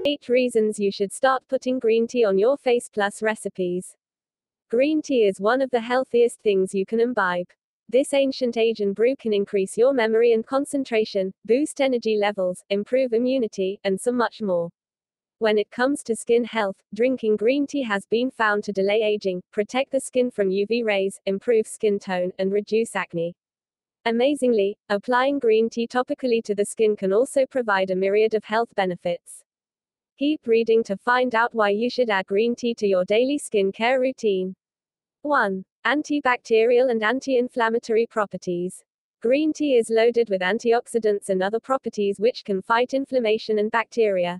8 reasons you should start putting green tea on your face plus recipes. Green tea is one of the healthiest things you can imbibe. This ancient Asian brew can increase your memory and concentration, boost energy levels, improve immunity, and so much more. When it comes to skin health, drinking green tea has been found to delay aging, protect the skin from UV rays, improve skin tone, and reduce acne. Amazingly, applying green tea topically to the skin can also provide a myriad of health benefits. Keep reading to find out why you should add green tea to your daily skincare routine. 1. Antibacterial and anti-inflammatory properties. Green tea is loaded with antioxidants and other properties which can fight inflammation and bacteria.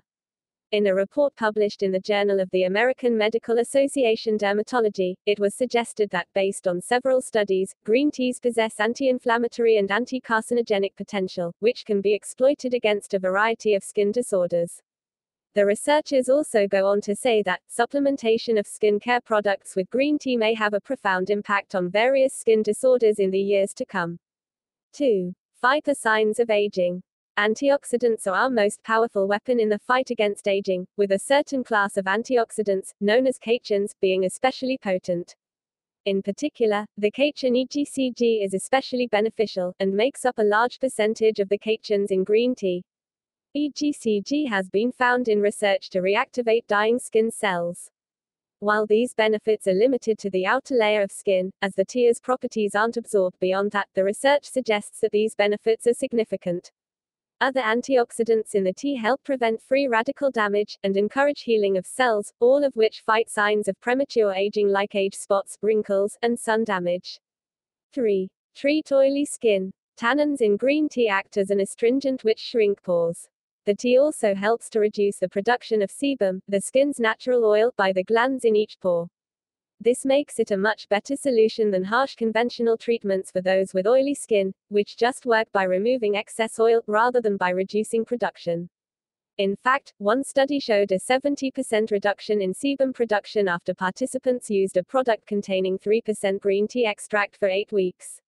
In a report published in the Journal of the American Medical Association Dermatology, it was suggested that, based on several studies, green teas possess anti-inflammatory and anti-carcinogenic potential, which can be exploited against a variety of skin disorders. The researchers also go on to say that supplementation of skincare products with green tea may have a profound impact on various skin disorders in the years to come. 2. Fight the signs of aging. Antioxidants are our most powerful weapon in the fight against aging, with a certain class of antioxidants, known as catechins, being especially potent. In particular, the catechin EGCG is especially beneficial, and makes up a large percentage of the catechins in green tea. EGCG has been found in research to reactivate dying skin cells. While these benefits are limited to the outer layer of skin, as the tea's properties aren't absorbed beyond that, the research suggests that these benefits are significant. Other antioxidants in the tea help prevent free radical damage, and encourage healing of cells, all of which fight signs of premature aging like age spots, wrinkles, and sun damage. 3. Treat oily skin. Tannins in green tea act as an astringent which shrink pores. The tea also helps to reduce the production of sebum, the skin's natural oil, by the glands in each pore. This makes it a much better solution than harsh conventional treatments for those with oily skin, which just work by removing excess oil, rather than by reducing production. In fact, one study showed a 70% reduction in sebum production after participants used a product containing 3% green tea extract for 8 weeks.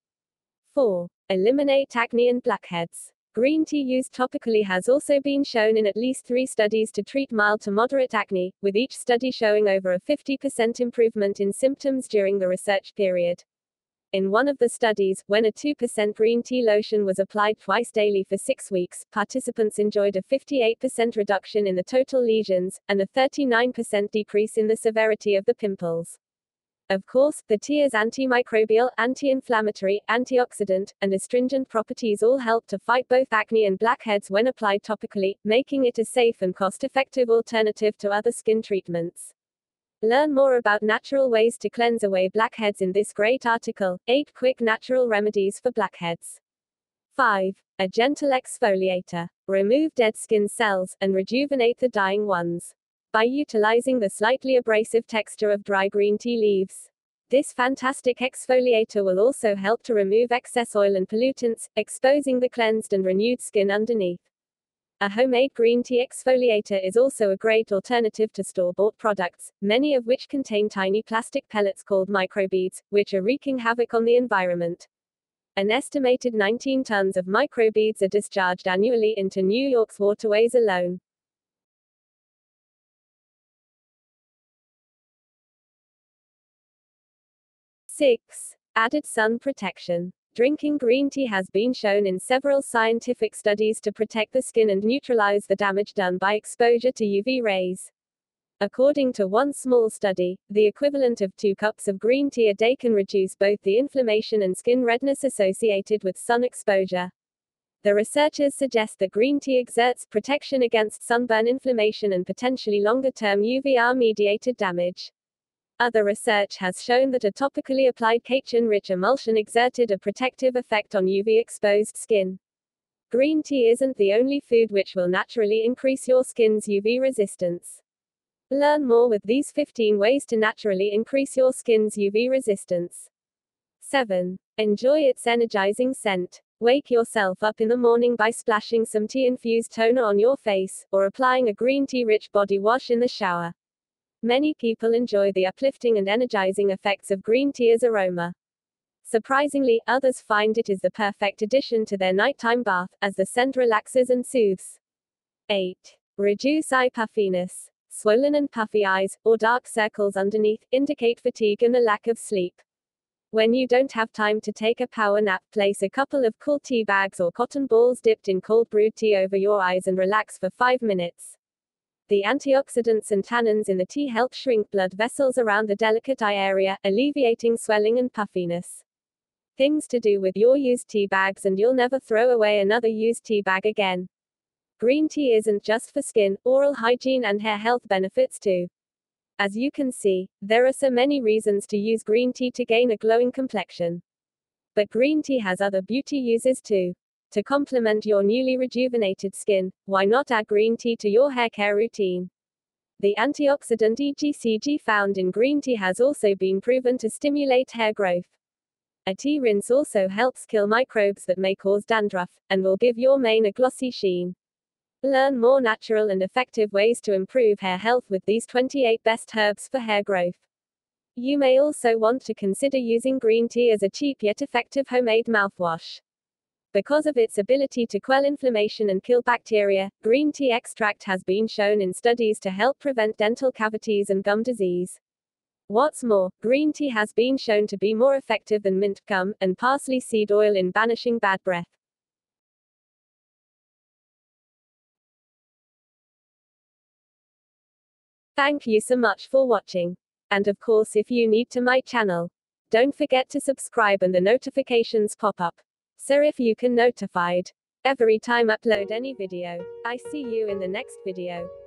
4. Eliminate acne and blackheads. Green tea used topically has also been shown in at least 3 studies to treat mild to moderate acne, with each study showing over a 50% improvement in symptoms during the research period. In one of the studies, when a 2% green tea lotion was applied twice daily for 6 weeks, participants enjoyed a 58% reduction in the total lesions, and a 39% decrease in the severity of the pimples. Of course, the tea's antimicrobial, anti-inflammatory, antioxidant, and astringent properties all help to fight both acne and blackheads when applied topically, making it a safe and cost-effective alternative to other skin treatments. Learn more about natural ways to cleanse away blackheads in this great article, 8 Quick Natural Remedies for Blackheads. 5. A gentle exfoliator. Remove dead skin cells, and rejuvenate the dying ones. By utilizing the slightly abrasive texture of dry green tea leaves. This fantastic exfoliator will also help to remove excess oil and pollutants, exposing the cleansed and renewed skin underneath. A homemade green tea exfoliator is also a great alternative to store-bought products, many of which contain tiny plastic pellets called microbeads, which are wreaking havoc on the environment. An estimated 19 tons of microbeads are discharged annually into New York's waterways alone. 6. Added sun protection. Drinking green tea has been shown in several scientific studies to protect the skin and neutralize the damage done by exposure to UV rays. According to one small study, the equivalent of 2 cups of green tea a day can reduce both the inflammation and skin redness associated with sun exposure. The researchers suggest that green tea exerts protection against sunburn, inflammation, and potentially longer-term UVR-mediated damage. Other research has shown that a topically applied catechin-rich emulsion exerted a protective effect on UV-exposed skin. Green tea isn't the only food which will naturally increase your skin's UV resistance. Learn more with these 15 ways to naturally increase your skin's UV resistance. 7. Enjoy its energizing scent. Wake yourself up in the morning by splashing some tea-infused toner on your face, or applying a green tea-rich body wash in the shower. Many people enjoy the uplifting and energizing effects of green tea's aroma. Surprisingly, others find it is the perfect addition to their nighttime bath, as the scent relaxes and soothes. 8. Reduce eye puffiness. Swollen and puffy eyes, or dark circles underneath, indicate fatigue and a lack of sleep. When you don't have time to take a power nap, place a couple of cool tea bags or cotton balls dipped in cold brewed tea over your eyes and relax for 5 minutes. The antioxidants and tannins in the tea help shrink blood vessels around the delicate eye area, alleviating swelling and puffiness. Things to do with your used tea bags, and you'll never throw away another used tea bag again. Green tea isn't just for skin, oral hygiene and hair health benefits too. As you can see, there are so many reasons to use green tea to gain a glowing complexion. But green tea has other beauty uses too. To complement your newly rejuvenated skin, why not add green tea to your hair care routine? The antioxidant EGCG found in green tea has also been proven to stimulate hair growth. A tea rinse also helps kill microbes that may cause dandruff, and will give your mane a glossy sheen. Learn more natural and effective ways to improve hair health with these 28 best herbs for hair growth. You may also want to consider using green tea as a cheap yet effective homemade mouthwash. Because of its ability to quell inflammation and kill bacteria, green tea extract has been shown in studies to help prevent dental cavities and gum disease. What's more, green tea has been shown to be more effective than mint, gum, and parsley seed oil in banishing bad breath. Thank you so much for watching. And of course, if you new to my channel, don't forget to subscribe and the notifications pop up. So if you can notified every time upload any video. I see you in the next video.